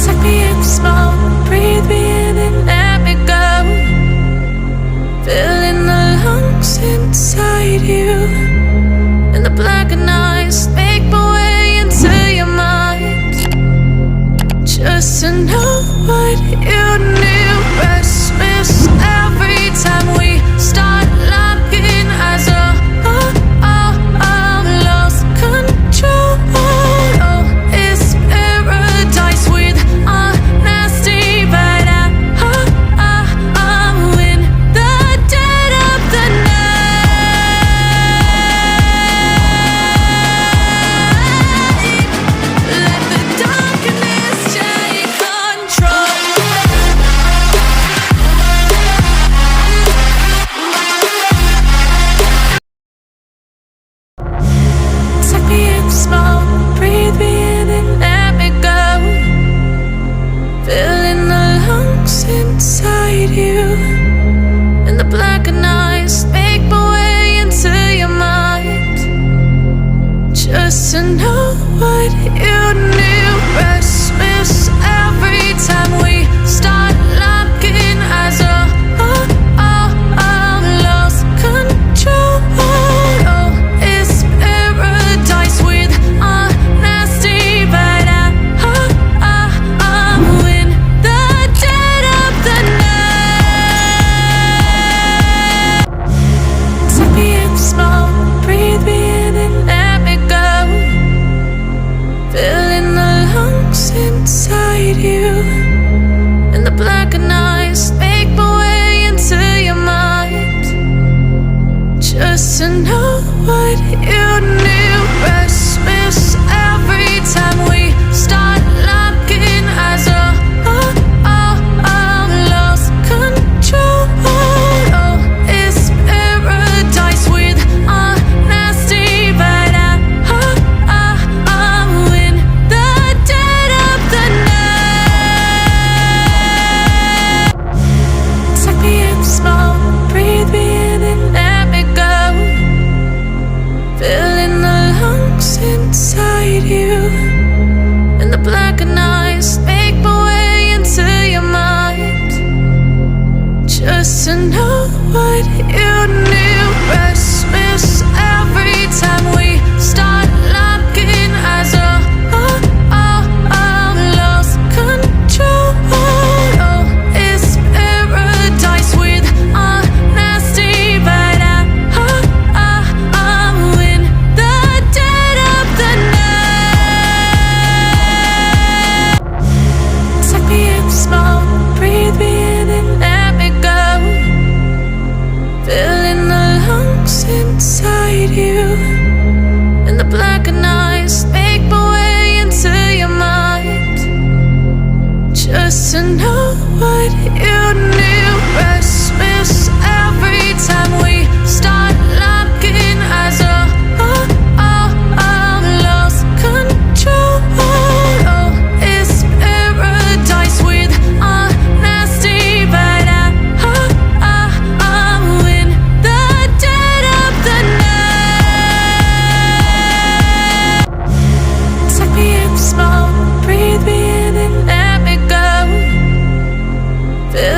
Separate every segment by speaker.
Speaker 1: Take me in small, breathe me in and let me go. Filling the lungs inside you, and the blackened eyes make my way into your mind. Just to know what you knew. Restless every time we start locking eyes. Lost control. Oh, it's paradise with honesty, but I'm in the dead of the night. Let the darkness take control. Take me in small, breathe me in and let me go. Filling the lungs inside you, and the blackened eyes make my way into your mind. Just to know what you knew. Restless every time we start locking eyes. Lost control. Oh, it's paradise with honesty, but I'm in the dead of the night. Take me in small, breathe me in and let me go. Filling the lungs inside you, and the blackened eyes make my way into your mind. Just to know what you knew. Restless every time we start locking eyes. Lost control. Oh, it's paradise with honesty, but I'm in the dead of the night. Take me in small, breathe me in and let me go. Filling the lungs inside you, and the blackened eyes make my way into your mind. Just to know what you knew. Restless every time we start locking eyes. Lost control. Oh, it's paradise with honesty, but I'm in the dead of the night. Take me in small, breathe me in and let me go. Filling the lungs inside you, and the blackened eyes make my way into your mind. Just to know what you knew. Restless every time we start locking eyes. Lost control. Oh, it's paradise with honesty, but I'm in the dead of the night. Take me in small, breathe me in and let me go. Feel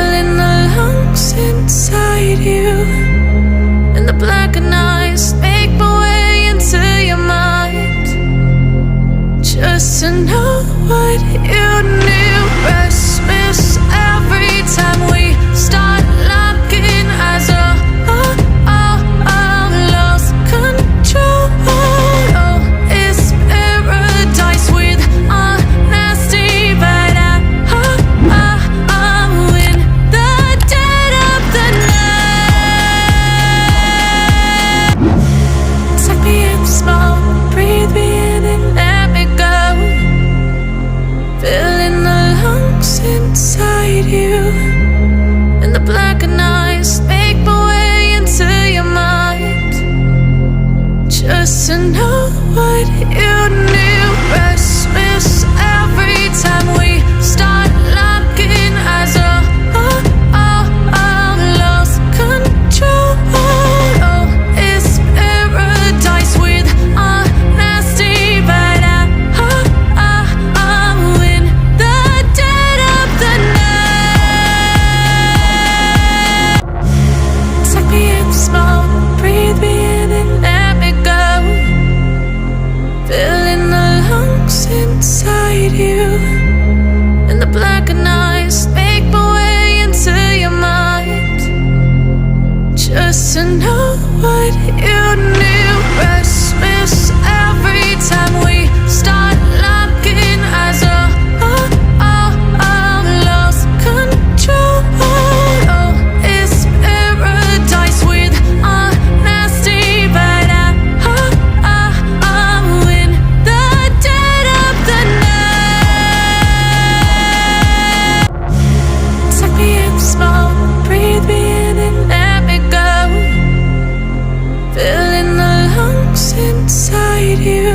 Speaker 1: inside you, and the blackened eyes make my way into your mind, just to know what you knew. Restless every time we start locking eyes. Lost control. Oh, it's paradise with honesty, but I'm in the dead of the night. Take me in small, breathe me in and let me go. Filling the lungs inside you,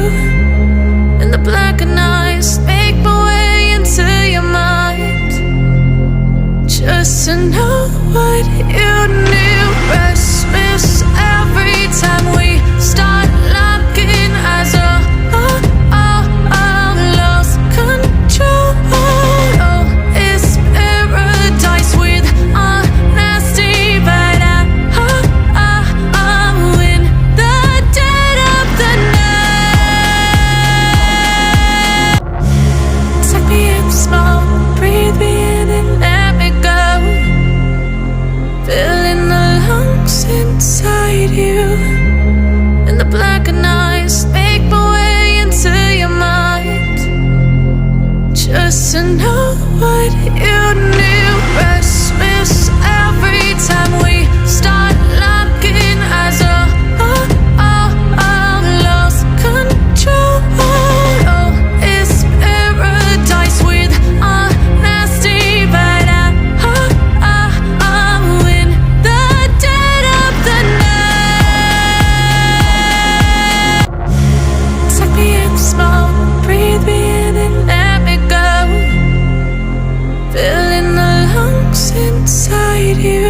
Speaker 1: and the blackened eyes make my way into your mind, just to know what you knew. Restless every time we start locking eyes. Lost control. Oh, it's paradise with honesty, but I'm in the dead of the night. Take me in small, breathe me in and let me go. Filling the lungs inside you, and the blackened eyes make my way into your mind, just to know what you knew. Restless every time we start locking eyes. Lost control. Oh, it's paradise with honesty, but I'm in the dead of the night. Take me in small, breathe me in and let me go. Filling the lungs inside you,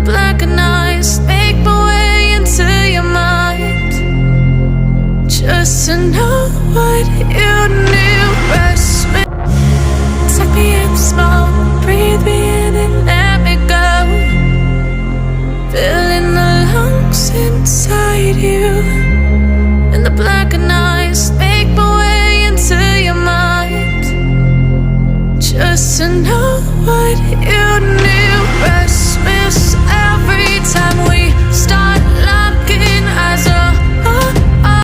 Speaker 1: blackened eyes make my way into your mind, just to know what you knew. Rush with, suck me in the smoke, breathe me in and let me go. Filling the lungs inside you.